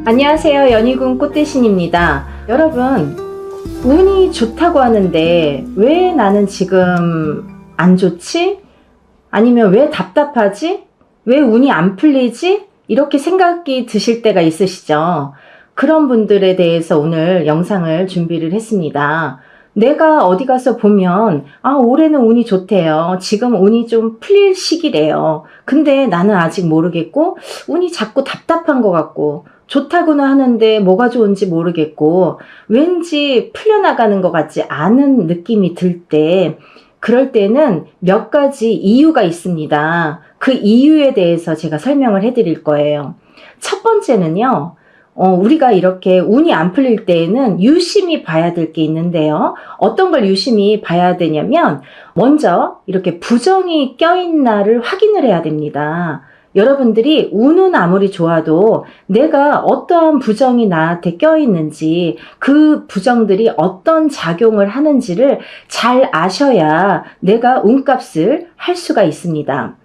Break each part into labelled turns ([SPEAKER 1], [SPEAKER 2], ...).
[SPEAKER 1] 안녕하세요. 연희군 꽃대신입니다. 여러분, 운이 좋다고 하는데 왜 나는 지금 안 좋지? 아니면 왜 답답하지? 왜 운이 안 풀리지? 이렇게 생각이 드실 때가 있으시죠? 그런 분들에 대해서 오늘 영상을 준비를 했습니다. 내가 어디 가서 보면 올해는 운이 좋대요. 지금 운이 좀 풀릴 시기래요. 근데 나는 아직 모르겠고 운이 자꾸 답답한 것 같고 좋다고는 하는데 뭐가 좋은지 모르겠고 왠지 풀려나가는 것 같지 않은 느낌이 들 때, 그럴 때는 몇 가지 이유가 있습니다. 그 이유에 대해서 제가 설명을 해드릴 거예요. 첫 번째는요, 우리가 이렇게 운이 안 풀릴 때에는 유심히 봐야 될 게 있는데요. 어떤 걸 유심히 봐야 되냐면, 먼저 이렇게 부정이 껴있나를 확인을 해야 됩니다. 여러분들이 운은 아무리 좋아도 내가 어떠한 부정이 나한테 껴있는지, 그 부정들이 어떤 작용을 하는지를 잘 아셔야 내가 운값을 할 수가 있습니다.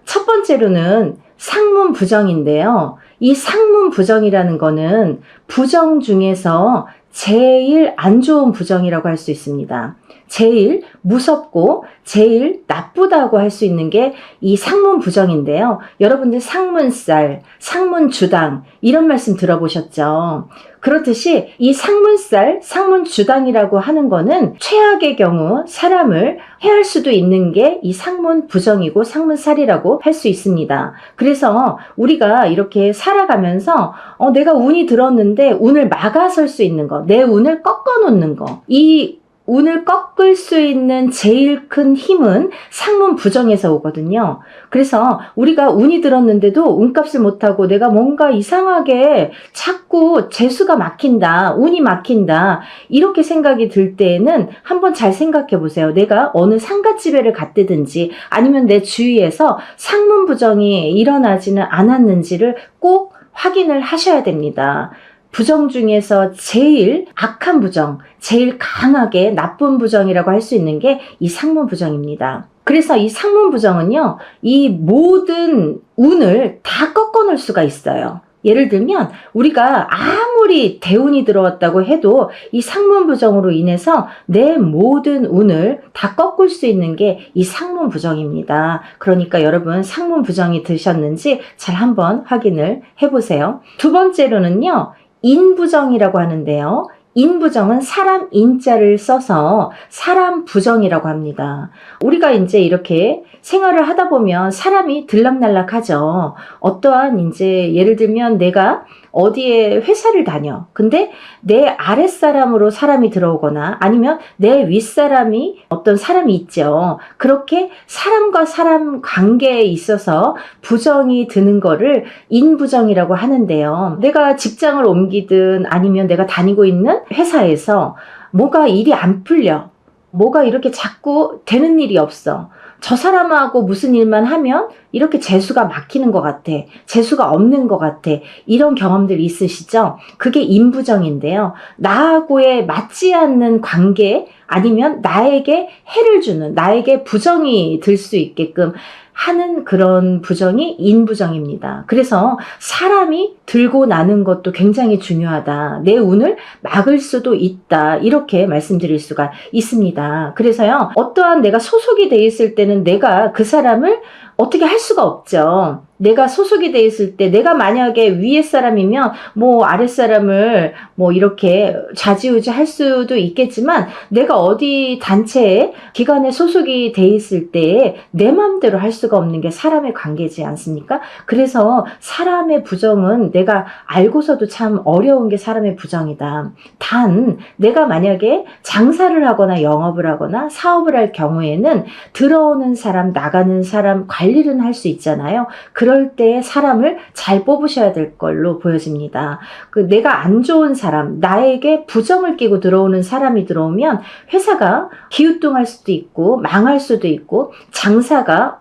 [SPEAKER 1] 첫 번째로는 상문 부정인데요. 이 상문 부정이라는 거는 부정 중에서 제일 안 좋은 부정이라고 할 수 있습니다. 제일 무섭고 제일 나쁘다고 할 수 있는 게 이 상문 부정인데요. 여러분들 상문살, 상문주당 이런 말씀 들어보셨죠? 그렇듯이 이 상문살, 상문주당이라고 하는 거는 최악의 경우 사람을 해할 수도 있는 게 이 상문부정이고 상문살이라고 할 수 있습니다. 그래서 우리가 이렇게 살아가면서 내가 운이 들었는데 운을 막아설 수 있는 거, 내 운을 꺾어 놓는 거, 이 운을 꺾을 수 있는 제일 큰 힘은 상문 부정에서 오거든요. 그래서 우리가 운이 들었는데도 운값을 못하고 내가 뭔가 이상하게 자꾸 재수가 막힌다, 운이 막힌다 이렇게 생각이 들 때에는 한번 잘 생각해 보세요. 내가 어느 상가집에를 갔다든지 아니면 내 주위에서 상문 부정이 일어나지는 않았는지를 꼭 확인을 하셔야 됩니다. 부정 중에서 제일 악한 부정, 제일 강하게 나쁜 부정이라고 할 수 있는 게 이 상문 부정입니다. 그래서 이 상문 부정은요, 이 모든 운을 다 꺾어 놓을 수가 있어요. 예를 들면 우리가 아무리 대운이 들어왔다고 해도 이 상문 부정으로 인해서 내 모든 운을 다 꺾을 수 있는 게 이 상문 부정입니다. 그러니까 여러분 상문 부정이 드셨는지 잘 한번 확인을 해보세요. 두 번째로는요, 인부정이라고 하는데요. 인부정은 사람 인자를 써서 사람 부정이라고 합니다. 우리가 이제 이렇게 생활을 하다 보면 사람이 들락날락하죠. 어떠한 이제 예를 들면 내가 어디에 회사를 다녀. 근데 내 아랫사람으로 사람이 들어오거나 아니면 내 윗사람이 어떤 사람이 있죠. 그렇게 사람과 사람 관계에 있어서 부정이 드는 거를 인부정이라고 하는데요. 내가 직장을 옮기든 아니면 내가 다니고 있는 회사에서 뭐가 일이 안 풀려. 뭐가 이렇게 자꾸 되는 일이 없어. 저 사람하고 무슨 일만 하면 이렇게 재수가 막히는 것 같아. 재수가 없는 것 같아. 이런 경험들 있으시죠? 그게 인부정인데요. 나하고의 맞지 않는 관계 아니면 나에게 해를 주는, 나에게 부정이 들 수 있게끔 하는 그런 부정이 인부정입니다. 그래서 사람이 들고 나는 것도 굉장히 중요하다. 내 운을 막을 수도 있다. 이렇게 말씀드릴 수가 있습니다. 그래서요, 어떠한 내가 소속이 돼 있을 때는 내가 그 사람을 어떻게 할 수가 없죠. 내가 소속이 돼 있을 때 내가 만약에 위에 사람이면 뭐 아랫 사람을 뭐 이렇게 좌지우지 할 수도 있겠지만 내가 어디 단체에 기관에 소속이 돼 있을 때 내 마음대로 할 수가 없는 게 사람의 관계지 않습니까? 그래서 사람의 부정은 내가 알고서도 참 어려운 게 사람의 부정이다. 단 내가 만약에 장사를 하거나 영업을 하거나 사업을 할 경우에는 들어오는 사람 나가는 사람 관리는 할 수 있잖아요. 그럴 때 사람을 잘 뽑으셔야 될 걸로 보여집니다. 내가 안 좋은 사람, 나에게 부정을 끼고 들어오는 사람이 들어오면 회사가 기우뚱할 수도 있고 망할 수도 있고 장사가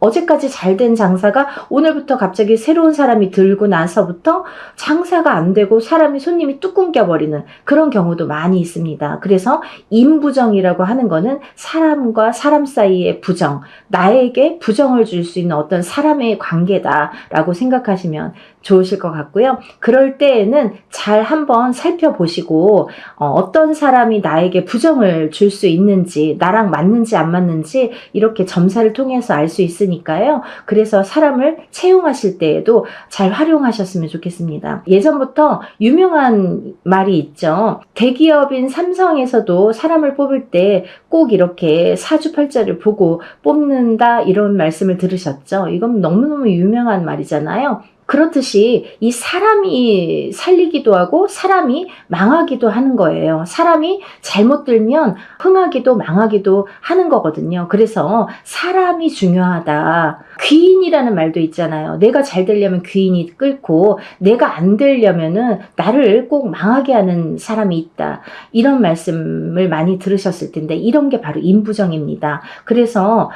[SPEAKER 1] 어제까지 잘 된 장사가 오늘부터 갑자기 새로운 사람이 들고 나서부터 장사가 안 되고 손님이 뚝 끊겨버리는 그런 경우도 많이 있습니다. 그래서 인부정이라고 하는 거는 사람과 사람 사이의 부정, 나에게 부정을 줄 수 있는 어떤 사람의 관계다라고 생각하시면 좋으실 것 같고요. 그럴 때에는 잘 한번 살펴보시고 어떤 사람이 나에게 부정을 줄 수 있는지, 나랑 맞는지 안 맞는지 이렇게 점사를 통해서 알 수 있으니까요. 그래서 사람을 채용하실 때에도 잘 활용하셨으면 좋겠습니다. 예전부터 유명한 말이 있죠. 대기업인 삼성에서도 사람을 뽑을 때 꼭 이렇게 사주팔자를 보고 뽑는다, 이런 말씀을 들으셨죠? 이건 너무너무 유명한 말이잖아요. 그렇듯이 이 사람이 살리기도 하고 사람이 망하기도 하는 거예요. 사람이 잘못 들면 흥하기도 망하기도 하는 거거든요. 그래서 사람이 중요하다. 귀인이라는 말도 있잖아요. 내가 잘 되려면 귀인이 끓고 내가 안 되려면은 나를 꼭 망하게 하는 사람이 있다. 이런 말씀을 많이 들으셨을 텐데 이런 게 바로 인부정입니다. 그래서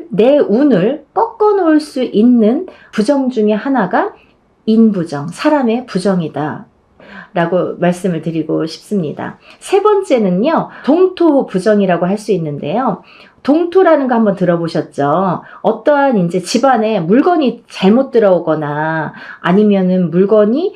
[SPEAKER 1] 내 운을 꺾어 놓을 수 있는 부정 중에 하나가 인부정, 사람의 부정이다 라고 말씀을 드리고 싶습니다. 세 번째는요, 동토부정이라고 할 수 있는데요. 동토라는 거 한번 들어보셨죠? 어떠한 이제 집안에 물건이 잘못 들어오거나 아니면은 물건이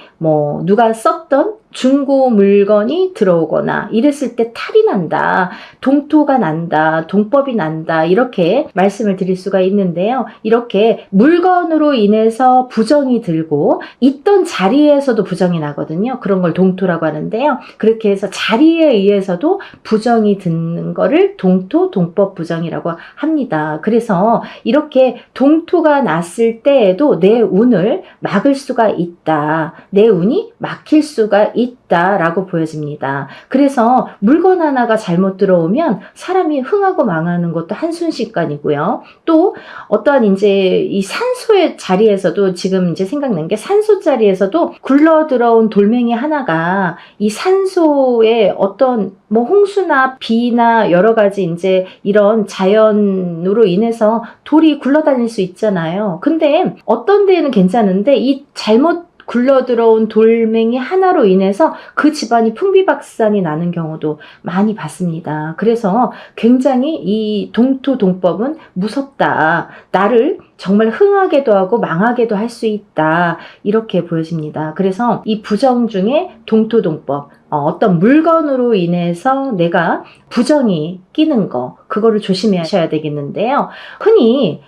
[SPEAKER 1] 누가 썼던 중고 물건이 들어오거나 이랬을 때 탈이 난다, 동토가 난다, 동법이 난다, 이렇게 말씀을 드릴 수가 있는데요. 이렇게 물건으로 인해서 부정이 들고 있던 자리에서도 부정이 나거든요. 그런 걸 동토라고 하는데요. 그렇게 해서 자리에 의해서도 부정이 드는 거를 동토, 동법 부정이라고 합니다. 그래서 이렇게 동토가 났을 때에도 내 운을 막을 수가 있다. 내 운이 막힐 수가 있다라고 보여집니다. 그래서 물건 하나가 잘못 들어오면 사람이 흥하고 망하는 것도 한순식간이고요. 또 어떠한 이제 이 산소의 자리에서도 지금 이제 생각난 게 산소 자리에서도 굴러 들어온 돌멩이 하나가 이 산소의 어떤 홍수나 비나 여러 가지 이제 이런 자연으로 인해서 돌이 굴러다닐 수 있잖아요. 근데 어떤 데에는 괜찮은데 이 잘못 굴러 들어온 돌멩이 하나로 인해서 그 집안이 풍비박산이 나는 경우도 많이 봤습니다. 그래서 굉장히 이 동토동법은 무섭다. 나를 정말 흥하게도 하고 망하게도 할 수 있다. 이렇게 보여집니다. 그래서 이 부정 중에 동토동법, 어떤 물건으로 인해서 내가 부정이 끼는 거, 그거를 조심하셔야 되겠는데요. 흔히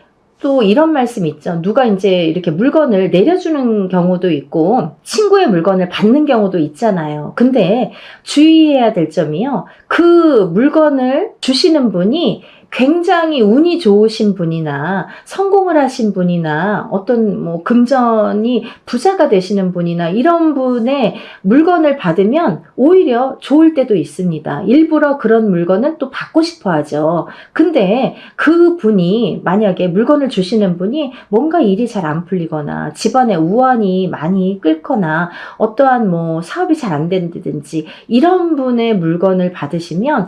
[SPEAKER 1] 또 이런 말씀 있죠. 누가 이제 이렇게 물건을 내려주는 경우도 있고 친구의 물건을 받는 경우도 있잖아요. 근데 주의해야 될 점이요. 그 물건을 주시는 분이 굉장히 운이 좋으신 분이나 성공을 하신 분이나 어떤 금전이 부자가 되시는 분이나 이런 분의 물건을 받으면 오히려 좋을 때도 있습니다. 일부러 그런 물건은 또 받고 싶어 하죠. 근데 그 분이 만약에 물건을 주시는 분이 뭔가 일이 잘 안 풀리거나 집안에 우환이 많이 끓거나 어떠한 사업이 잘 안 된다든지 이런 분의 물건을 받으시면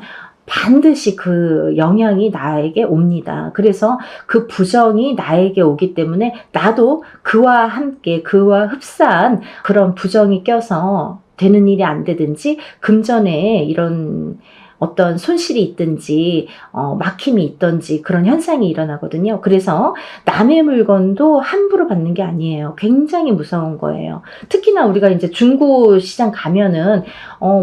[SPEAKER 1] 반드시 그 영향이 나에게 옵니다. 그래서 그 부정이 나에게 오기 때문에 나도 그와 함께 그와 흡사한 그런 부정이 껴서 되는 일이 안 되든지 금전에 이런 어떤 손실이 있든지 막힘이 있든지 그런 현상이 일어나거든요. 그래서 남의 물건도 함부로 받는 게 아니에요. 굉장히 무서운 거예요. 특히나 우리가 이제 중고 시장 가면은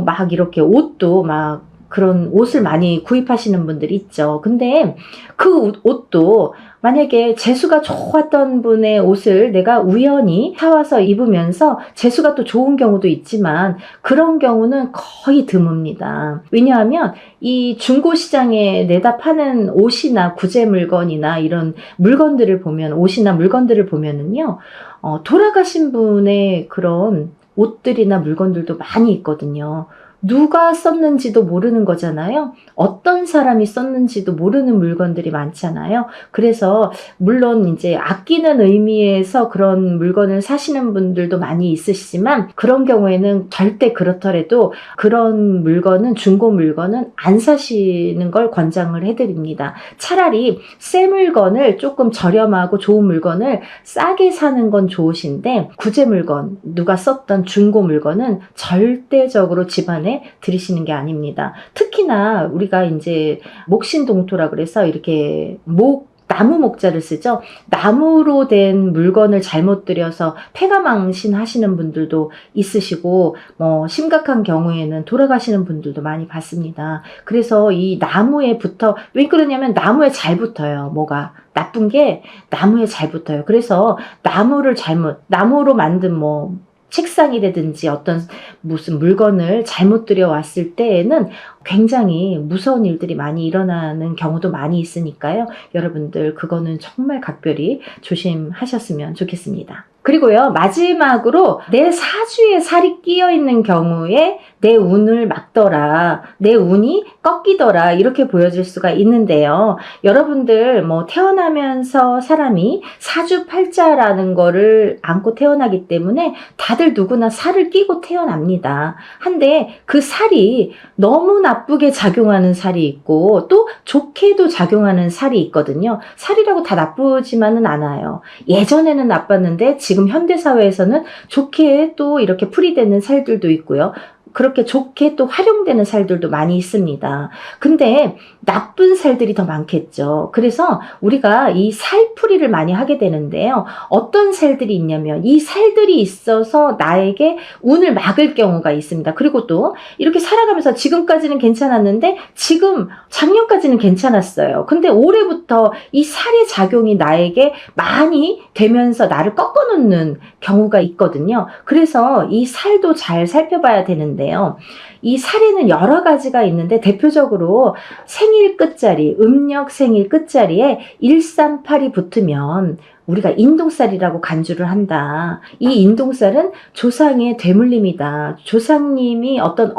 [SPEAKER 1] 막 이렇게 옷도 막 그런 옷을 많이 구입하시는 분들이 있죠. 근데 그 옷도 만약에 재수가 좋았던 분의 옷을 내가 우연히 사와서 입으면서 재수가 또 좋은 경우도 있지만 그런 경우는 거의 드뭅니다. 왜냐하면 이 중고시장에 내다 파는 옷이나 구제 물건이나 이런 물건들을 보면 옷이나 물건들을 보면은요, 돌아가신 분의 그런 옷들이나 물건들도 많이 있거든요. 누가 썼는지도 모르는 거잖아요. 어떤 사람이 썼는지도 모르는 물건들이 많잖아요. 그래서 물론 이제 아끼는 의미에서 그런 물건을 사시는 분들도 많이 있으시지만 그런 경우에는 절대 그렇더라도 그런 물건은 중고 물건은 안 사시는 걸 권장을 해드립니다. 차라리 새 물건을 조금 저렴하고 좋은 물건을 싸게 사는 건 좋으신데 구제 물건, 누가 썼던 중고 물건은 절대적으로 집안에 들이시는 게 아닙니다. 특히나 우리가 이제 목신동토라 그래서 이렇게 나무 목자를 쓰죠. 나무로 된 물건을 잘못 들여서 폐가망신 하시는 분들도 있으시고 심각한 경우에는 돌아가시는 분들도 많이 봤습니다. 그래서 이 나무에 왜 그러냐면 나무에 잘 붙어요. 뭐가 나쁜 게 나무에 잘 붙어요. 그래서 나무로 만든 책상이라든지 어떤 무슨 물건을 잘못 들여왔을 때에는 굉장히 무서운 일들이 많이 일어나는 경우도 많이 있으니까요. 여러분들 그거는 정말 각별히 조심하셨으면 좋겠습니다. 그리고요, 마지막으로 내 사주에 살이 끼어 있는 경우에 내 운을 막더라, 내 운이 꺾이더라, 이렇게 보여질 수가 있는데요. 여러분들 태어나면서 사람이 사주팔자라는 거를 안고 태어나기 때문에 다들 누구나 살을 끼고 태어납니다. 한데 그 살이 너무 나쁘게 작용하는 살이 있고 또 좋게도 작용하는 살이 있거든요. 살이라고 다 나쁘지만은 않아요. 예전에는 나빴는데 지금 현대사회에서는 좋게 또 이렇게 풀이되는 살들도 있고요. 그렇게 좋게 또 활용되는 살들도 많이 있습니다. 근데 나쁜 살들이 더 많겠죠. 그래서 우리가 이 살풀이를 많이 하게 되는데요. 어떤 살들이 있냐면 이 살들이 있어서 나에게 운을 막을 경우가 있습니다. 그리고 또 이렇게 살아가면서 지금까지는 괜찮았는데 작년까지는 괜찮았어요. 근데 올해부터 이 살의 작용이 나에게 많이 되면서 나를 꺾어놓는 경우가 있거든요. 그래서 이 살도 잘 살펴봐야 되는데 이 살에는 여러 가지가 있는데 대표적으로 생일 끝자리, 음력 생일 끝자리에 138이 붙으면 우리가 인동살이라고 간주를 한다. 이 인동살은 조상의 되물림이다. 조상님이 어떤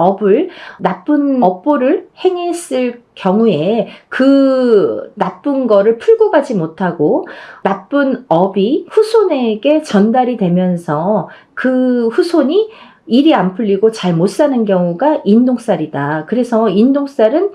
[SPEAKER 1] 나쁜 업보를 행했을 경우에 그 나쁜 거를 풀고 가지 못하고 나쁜 업이 후손에게 전달이 되면서 그 후손이 일이 안 풀리고 잘 못 사는 경우가 인동살이다. 그래서 인동살은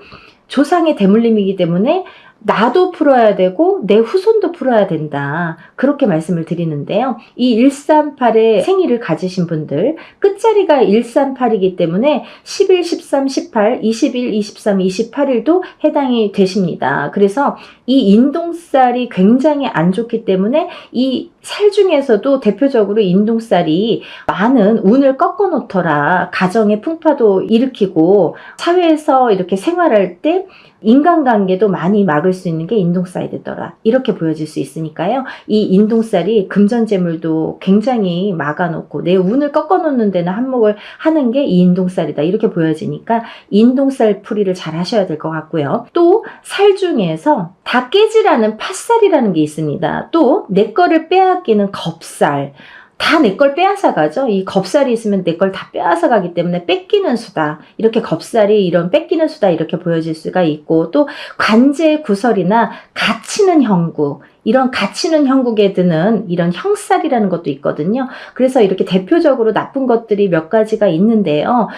[SPEAKER 1] 조상의 대물림이기 때문에 나도 풀어야 되고 내 후손도 풀어야 된다. 그렇게 말씀을 드리는데요. 이 138의 생일을 가지신 분들 끝자리가 138이기 때문에 11, 13, 18, 21, 23, 28일도 해당이 되십니다. 그래서 이 인동살이 굉장히 안 좋기 때문에 이 살 중에서도 대표적으로 인동살이 많은 운을 꺾어 놓더라. 가정의 풍파도 일으키고 사회에서 이렇게 생활할 때 인간관계도 많이 막을 수 있는 게 인동살이더라. 이렇게 보여질 수 있으니까요. 이 인동살이 금전재물도 굉장히 막아놓고 내 운을 꺾어놓는 데는 한몫을 하는 게 이 인동살이다. 이렇게 보여지니까 인동살 풀이를 잘 하셔야 될 것 같고요. 또 살 중에서 다 깨지라는 팥살이라는 게 있습니다. 또 내 거를 빼앗기는 겁살. 다 내 걸 빼앗아 가죠. 이 겁살이 있으면 내 걸 다 빼앗아 가기 때문에 뺏기는 수다. 이렇게 겁살이 이런 뺏기는 수다 이렇게 보여질 수가 있고 또 관제 구설이나 갇히는 형국. 이런 갇히는 형국에 드는 이런 형살이라는 것도 있거든요. 그래서 이렇게 대표적으로 나쁜 것들이 몇 가지가 있는데요.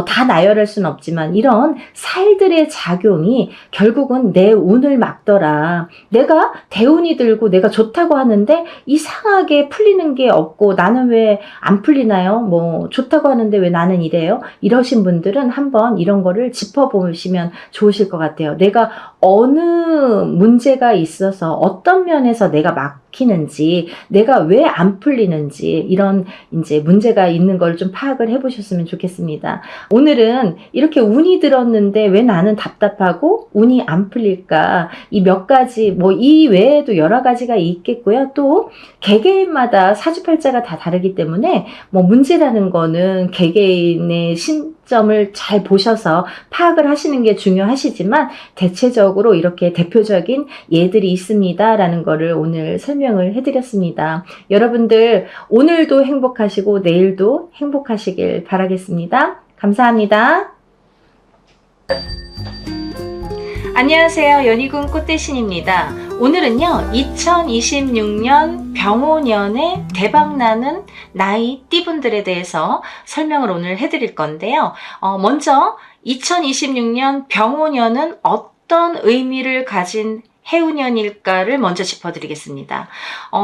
[SPEAKER 1] 다 나열할 수는 없지만 이런 살들의 작용이 결국은 내 운을 막더라. 내가 대운이 들고 내가 좋다고 하는데 이상하게 풀리는 게 없고 나는 왜 안 풀리나요? 좋다고 하는데 왜 나는 이래요? 이러신 분들은 한번 이런 거를 짚어보시면 좋으실 것 같아요. 내가 어느 문제가 있어서 어떤 면에서 내가 막히는지, 내가 왜 안 풀리는지 이런 이제 문제가 있는 걸 좀 파악을 해보셨으면 좋겠습니다. 오늘은 이렇게 운이 들었는데 왜 나는 답답하고 운이 안 풀릴까? 이 몇 가지, 이 외에도 여러 가지가 있겠고요. 또 개개인마다 사주팔자가 다 다르기 때문에 문제라는 거는 개개인의 점을 잘 보셔서 파악을 하시는 게 중요하시지만 대체적으로 이렇게 대표적인 예들이 있습니다 라는 거를 오늘 설명을 해드렸습니다. 여러분들 오늘도 행복하시고 내일도 행복하시길 바라겠습니다. 감사합니다. 안녕하세요. 연희군 꽃대신입니다. 오늘은요 2026년 병오년에 대박나는 나이 띠분들에 대해서 설명을 오늘 해드릴 건데요. 먼저 2026년 병오년은 어떤 의미를 가진 해운년일까를 먼저 짚어드리겠습니다.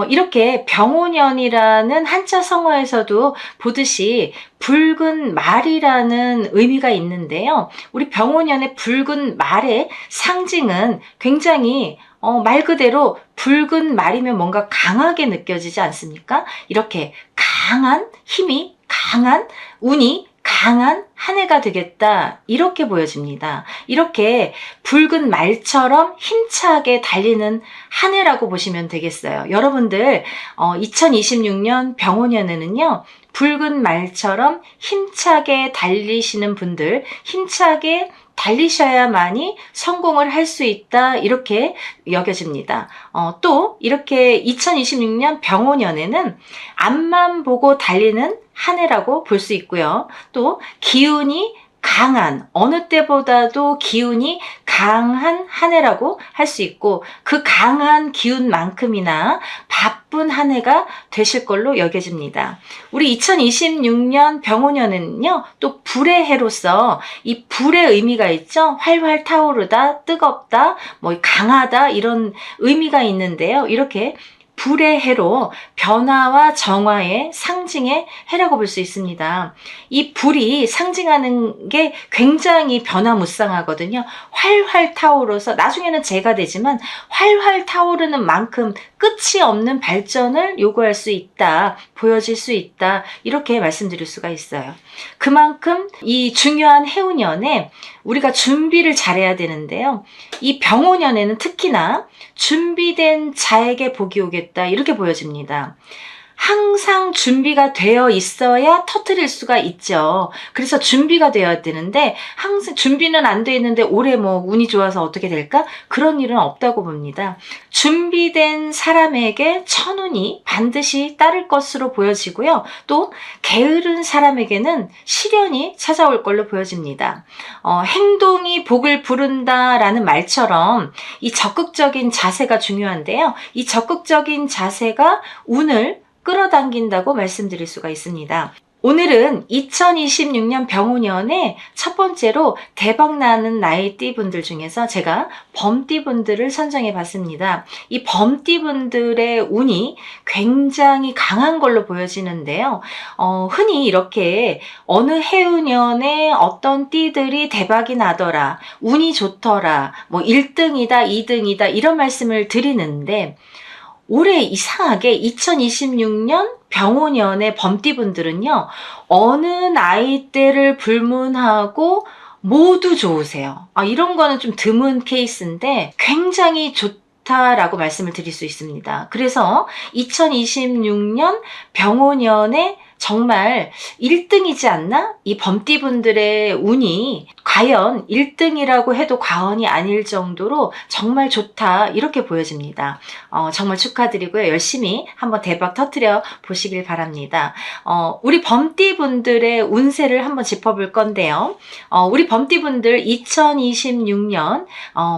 [SPEAKER 1] 이렇게 병오년이라는 한자 성어에서도 보듯이 붉은 말이라는 의미가 있는데요. 우리 병오년의 붉은 말의 상징은 굉장히 말 그대로 붉은 말이면 뭔가 강하게 느껴지지 않습니까? 이렇게 강한 힘이 강한 운이 강한 한 해가 되겠다, 이렇게 보여집니다. 이렇게 붉은 말처럼 힘차게 달리는 한 해라고 보시면 되겠어요. 여러분들 2026년 병오년에는요 붉은 말처럼 힘차게 달리시는 분들, 힘차게 달리셔야만이 성공을 할 수 있다, 이렇게 여겨집니다. 또 이렇게 2026년 병오년에는 앞만 보고 달리는 한 해라고 볼 수 있고요. 또 기운이 강한, 어느 때보다도 기운이 강한 한 해라고 할 수 있고, 그 강한 기운만큼이나 바쁜 한 해가 되실 걸로 여겨집니다. 우리 2026년 병오년에는요 또 불의 해로서 이 불의 의미가 있죠. 활활 타오르다, 뜨겁다, 뭐 강하다, 이런 의미가 있는데요. 이렇게 불의 해로 변화와 정화의 상징의 해라고 볼 수 있습니다. 이 불이 상징하는 게 굉장히 변화무쌍하거든요. 활활 타오르서 나중에는 재가 되지만 활활 타오르는 만큼 끝이 없는 발전을 요구할 수 있다, 보여질 수 있다, 이렇게 말씀드릴 수가 있어요. 그만큼 이 중요한 해운년에 우리가 준비를 잘해야 되는데요. 이 병오년에는 특히나 준비된 자에게 복이 오겠다, 이렇게 보여집니다. 항상 준비가 되어 있어야 터뜨릴 수가 있죠. 그래서 준비가 되어야 되는데 항상 준비는 안 돼 있는데 올해 뭐 운이 좋아서 어떻게 될까? 그런 일은 없다고 봅니다. 준비된 사람에게 천운이 반드시 따를 것으로 보여지고요. 또 게으른 사람에게는 시련이 찾아올 걸로 보여집니다. 행동이 복을 부른다라는 말처럼 이 적극적인 자세가 중요한데요. 이 적극적인 자세가 운을 끌어당긴다고 말씀드릴 수가 있습니다. 오늘은 2026년 병오년에 첫 번째로 대박나는 나이띠 분들 중에서 제가 범띠 분들을 선정해 봤습니다. 이 범띠 분들의 운이 굉장히 강한 걸로 보여지는데요. 흔히 이렇게 어느 해운년에 어떤 띠들이 대박이 나더라, 운이 좋더라, 뭐 1등이다, 2등이다, 이런 말씀을 드리는데, 올해 이상하게 2026년 병오년의 범띠분들은요 어느 나이대를 불문하고 모두 좋으세요. 이런 거는 좀 드문 케이스인데 굉장히 좋다라고 말씀을 드릴 수 있습니다. 그래서 2026년 병오년에 정말 1등이지 않나? 이 범띠분들의 운이 과연 1등이라고 해도 과언이 아닐 정도로 정말 좋다, 이렇게 보여집니다. 정말 축하드리고요. 열심히 한번 대박 터뜨려 보시길 바랍니다. 우리 범띠분들의 운세를 한번 짚어볼 건데요. 우리 범띠분들 2026년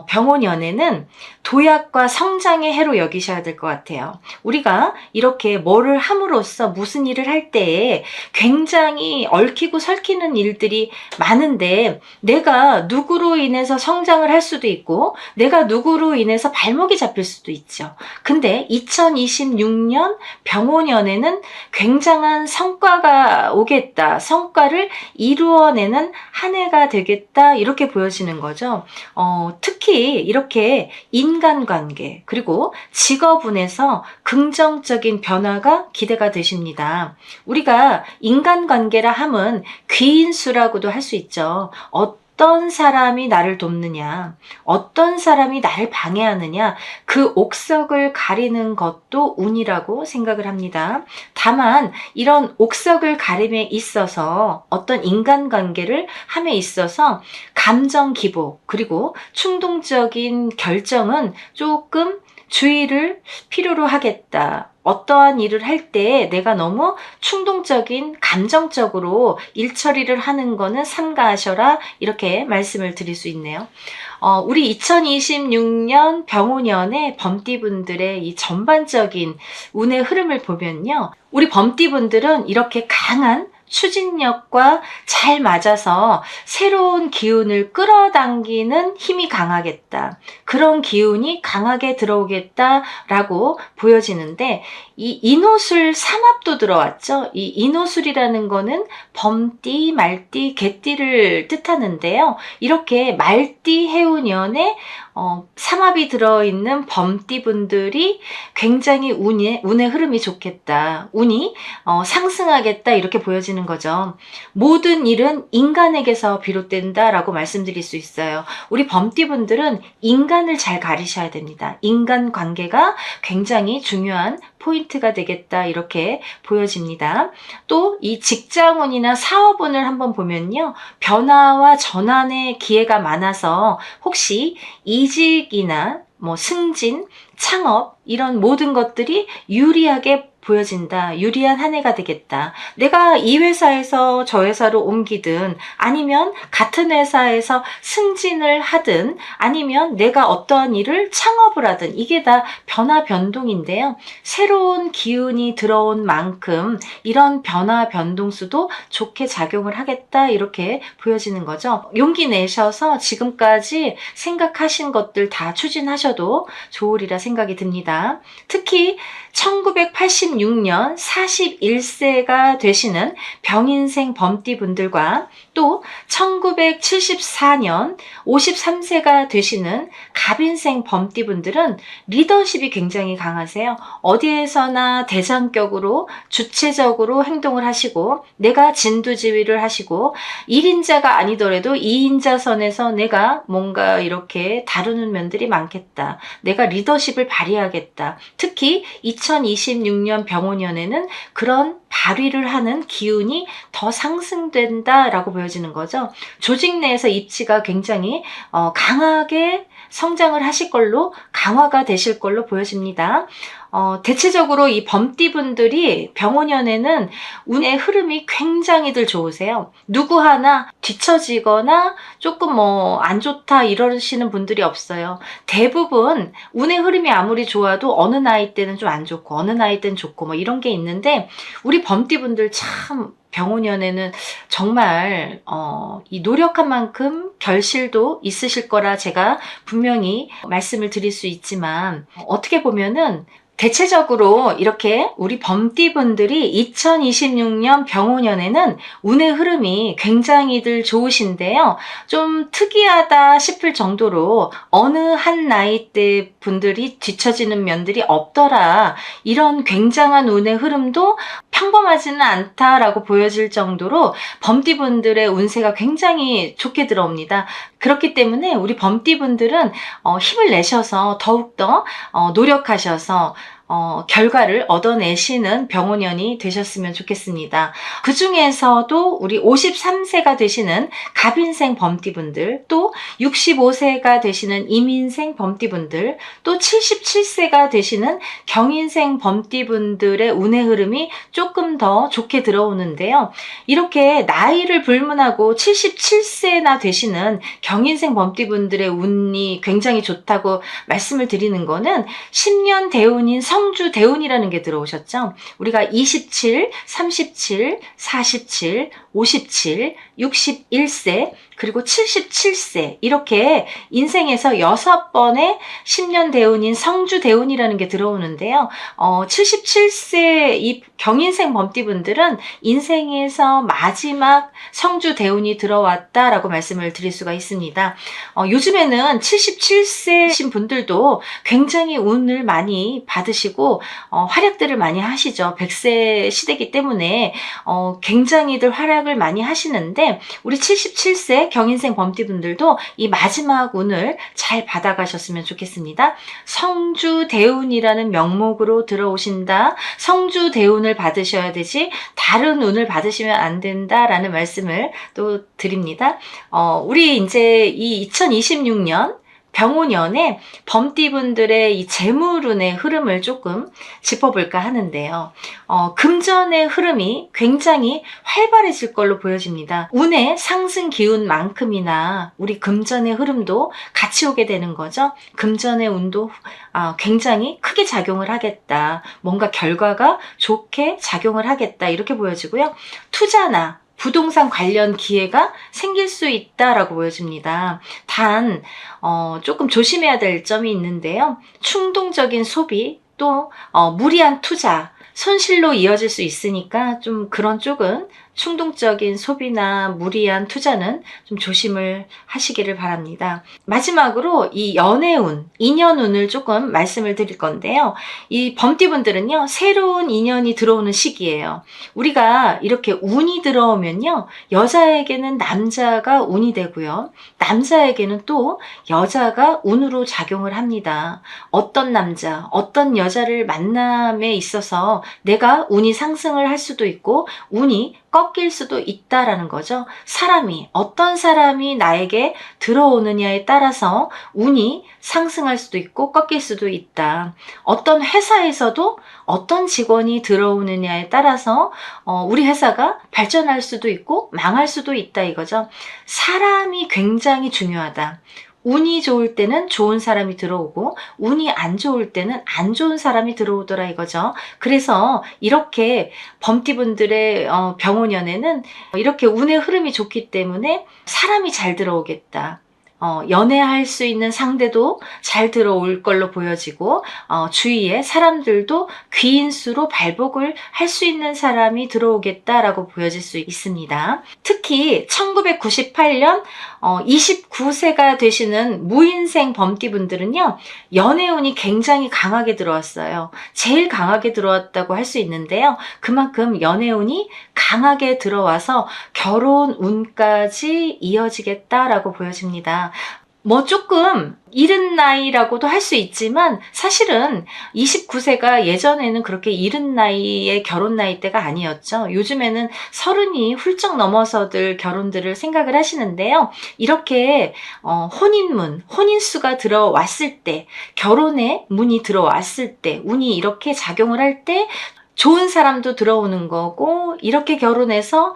[SPEAKER 1] 병오년에는 도약과 성장의 해로 여기셔야 될 것 같아요. 우리가 이렇게 뭐를 함으로써 무슨 일을 할 때에 굉장히 얽히고 설키는 일들이 많은데, 내가 누구로 인해서 성장을 할 수도 있고 내가 누구로 인해서 발목이 잡힐 수도 있죠. 근데 2026년 병오년에는 굉장한 성과가 오겠다, 성과를 이루어내는 한 해가 되겠다, 이렇게 보여지는 거죠. 특히 이렇게 인간관계 그리고 직업운에서 긍정적인 변화가 기대가 되십니다. 우리가 인간관계라 함은 귀인수라고도 할 수 있죠. 어떤 사람이 나를 돕느냐, 어떤 사람이 나를 방해하느냐, 그 옥석을 가리는 것도 운이라고 생각을 합니다. 다만 이런 옥석을 가림에 있어서 어떤 인간관계를 함에 있어서 감정 기복 그리고 충동적인 결정은 조금 주의를 필요로 하겠다. 어떠한 일을 할 때 내가 너무 충동적인 감정적으로 일 처리를 하는 거는 삼가하셔라, 이렇게 말씀을 드릴 수 있네요. 우리 2026년 병오년의 범띠분들의 이 전반적인 운의 흐름을 보면요, 우리 범띠분들은 이렇게 강한 추진력과 잘 맞아서 새로운 기운을 끌어당기는 힘이 강하겠다, 그런 기운이 강하게 들어오겠다라고 보여지는데, 이 인호술 삼합도 들어왔죠. 이 인호술이라는 거는 범띠, 말띠, 개띠를 뜻하는데요, 이렇게 말띠 해운년에 삼합이 들어있는 범띠분들이 굉장히 운의 흐름이 좋겠다, 운이 상승하겠다, 이렇게 보여지는 거죠. 모든 일은 인간에게서 비롯된다라고 말씀드릴 수 있어요. 우리 범띠분들은 인간을 잘 가리셔야 됩니다. 인간관계가 굉장히 중요한 포인트가 되겠다, 이렇게 보여집니다. 또 이 직장운이나 사업운을 한번 보면요, 변화와 전환의 기회가 많아서 혹시 이직이나 승진, 창업, 이런 모든 것들이 유리하게 보여진다, 유리한 한 해가 되겠다. 내가 이 회사에서 저 회사로 옮기든, 아니면 같은 회사에서 승진을 하든, 아니면 내가 어떠한 일을 창업을 하든, 이게 다 변화 변동인데요, 새로운 기운이 들어온 만큼 이런 변화 변동수도 좋게 작용을 하겠다, 이렇게 보여지는 거죠. 용기 내셔서 지금까지 생각하신 것들 다 추진하셔도 좋으리라 생각이 듭니다. 특히 1986년 41세가 되시는 병인생 범띠분들과 또 1974년 53세가 되시는 갑인생 범띠분들은 리더십이 굉장히 강하세요. 어디에서나 대장격으로 주체적으로 행동을 하시고, 내가 진두지휘를 하시고, 1인자가 아니더라도 2인자 선에서 내가 뭔가 이렇게 다루는 면들이 많겠다, 내가 리더십을 발휘하겠다. 특히 2026년 병오년에는 그런 발휘를 하는 기운이 더 상승된다라고 보여지는 거죠. 조직 내에서 입지가 굉장히 강하게 성장을 하실 걸로, 강화가 되실 걸로 보여집니다. 대체적으로 이 범띠분들이 병오년에는 운의 흐름이 굉장히들 좋으세요. 누구 하나 뒤처지거나 조금 안 좋다 이러시는 분들이 없어요. 대부분 운의 흐름이 아무리 좋아도 어느 나이 때는 좀 안 좋고 어느 나이 때는 좋고 이런 게 있는데, 우리 범띠분들 참 병오년에는 정말 이 노력한 만큼 결실도 있으실 거라 제가 분명히 말씀을 드릴 수 있지만, 어떻게 보면은 대체적으로 이렇게 우리 범띠분들이 2026년 병오년에는 운의 흐름이 굉장히들 좋으신데요, 좀 특이하다 싶을 정도로 어느 한 나이대 분들이 뒤처지는 면들이 없더라, 이런 굉장한 운의 흐름도 평범하지는 않다라고 보여질 정도로 범띠분들의 운세가 굉장히 좋게 들어옵니다. 그렇기 때문에 우리 범띠분들은 힘을 내셔서 더욱더 노력하셔서 결과를 얻어내시는 병오년이 되셨으면 좋겠습니다. 그 중에서도 우리 53세가 되시는 갑인생 범띠분들, 또 65세가 되시는 임인생 범띠분들, 또 77세가 되시는 경인생 범띠분들의 운의 흐름이 조금 더 좋게 들어오는데요. 이렇게 나이를 불문하고 77세나 되시는 경인생 범띠분들의 운이 굉장히 좋다고 말씀을 드리는 거는 10년 대운인 성주 대운이라는 게 들어오셨죠. 우리가 27, 37, 47, 57, 61세, 그리고 77세, 이렇게 인생에서 6번의 10년 대운인 성주 대운이라는 게 들어오는데요. 77세 이 경인생 범띠분들은 인생에서 마지막 성주 대운이 들어왔다라고 말씀을 드릴 수가 있습니다. 요즘에는 77세신 분들도 굉장히 운을 많이 받으시고 활약들을 많이 하시죠. 100세 시대이기 때문에 굉장히들 활약을 많이 하시는데, 우리 77세 경인생 범띠분들도 이 마지막 운을 잘 받아가셨으면 좋겠습니다. 성주 대운이라는 명목으로 들어오신다, 성주 대운을 받으셔야 되지 다른 운을 받으시면 안 된다라는 말씀을 또 드립니다. 우리 이제 이 2026년 병혼연에 범띠분들의 이 재물운의 흐름을 조금 짚어볼까 하는데요. 금전의 흐름이 굉장히 활발해질 걸로 보여집니다. 운의 상승 기운만큼이나 우리 금전의 흐름도 같이 오게 되는 거죠. 금전의 운도 굉장히 크게 작용을 하겠다. 뭔가 결과가 좋게 작용을 하겠다. 이렇게 보여지고요. 투자나 부동산 관련 기회가 생길 수 있다라고 보여집니다. 단 조금 조심해야 될 점이 있는데요. 충동적인 소비 또 무리한 투자, 손실로 이어질 수 있으니까 좀 그런 쪽은 충동적인 소비나 무리한 투자는 좀 조심을 하시기를 바랍니다. 마지막으로 이 연애운, 인연운을 조금 말씀을 드릴 건데요. 이 범띠분들은요, 새로운 인연이 들어오는 시기예요. 우리가 이렇게 운이 들어오면요, 여자에게는 남자가 운이 되고요, 남자에게는 또 여자가 운으로 작용을 합니다. 어떤 남자, 어떤 여자를 만남에 있어서 내가 운이 상승을 할 수도 있고 운이 꺾일 수도 있다라는 거죠. 어떤 사람이 나에게 들어오느냐에 따라서 운이 상승할 수도 있고 꺾일 수도 있다. 어떤 회사에서도 어떤 직원이 들어오느냐에 따라서 우리 회사가 발전할 수도 있고 망할 수도 있다 이거죠. 사람이 굉장히 중요하다. 운이 좋을 때는 좋은 사람이 들어오고 운이 안 좋을 때는 안 좋은 사람이 들어오더라 이거죠. 그래서 이렇게 범띠분들의 병혼연에는 이렇게 운의 흐름이 좋기 때문에 사람이 잘 들어오겠다. 연애할 수 있는 상대도 잘 들어올 걸로 보여지고 주위에 사람들도 귀인수로 발복을 할 수 있는 사람이 들어오겠다라고 보여질 수 있습니다. 특히 1998년 29세가 되시는 무인생 범띠분들은요. 연애운이 굉장히 강하게 들어왔어요. 제일 강하게 들어왔다고 할 수 있는데요. 그만큼 연애운이 강하게 들어와서 결혼운까지 이어지겠다라고 보여집니다. 뭐 조금 이른 나이라고도 할 수 있지만 사실은 29세가 예전에는 그렇게 이른 나이의 결혼 나이대가 아니었죠. 요즘에는 30이 훌쩍 넘어서들 결혼들을 생각을 하시는데요. 이렇게 혼인문, 혼인수가 들어왔을 때, 결혼의 문이 들어왔을 때, 운이 이렇게 작용을 할 때 좋은 사람도 들어오는 거고 이렇게 결혼해서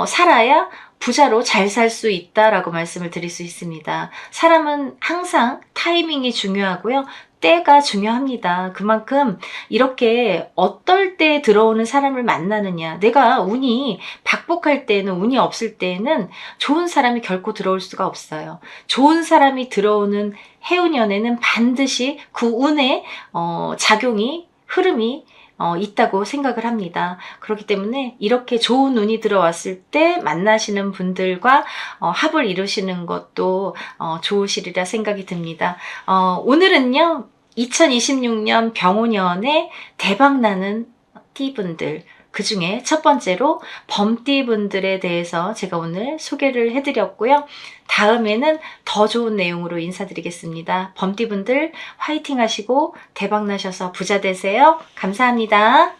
[SPEAKER 1] 살아야 부자로 잘 살 수 있다라고 말씀을 드릴 수 있습니다. 사람은 항상 타이밍이 중요하고요. 때가 중요합니다. 그만큼 이렇게 어떨 때 들어오는 사람을 만나느냐, 내가 운이 박복할 때는, 운이 없을 때는 좋은 사람이 결코 들어올 수가 없어요. 좋은 사람이 들어오는 해운연에는 반드시 그 운의 작용이, 흐름이 있다고 생각을 합니다. 그렇기 때문에 이렇게 좋은 운이 들어왔을 때 만나시는 분들과 합을 이루시는 것도 좋으시리라 생각이 듭니다. 오늘은요 2026년 병혼연에 대박나는 띠분들, 그 중에 첫 번째로 범띠분들에 대해서 제가 오늘 소개를 해드렸고요. 다음에는 더 좋은 내용으로 인사드리겠습니다. 범띠분들 화이팅 하시고 대박 나셔서 부자 되세요. 감사합니다.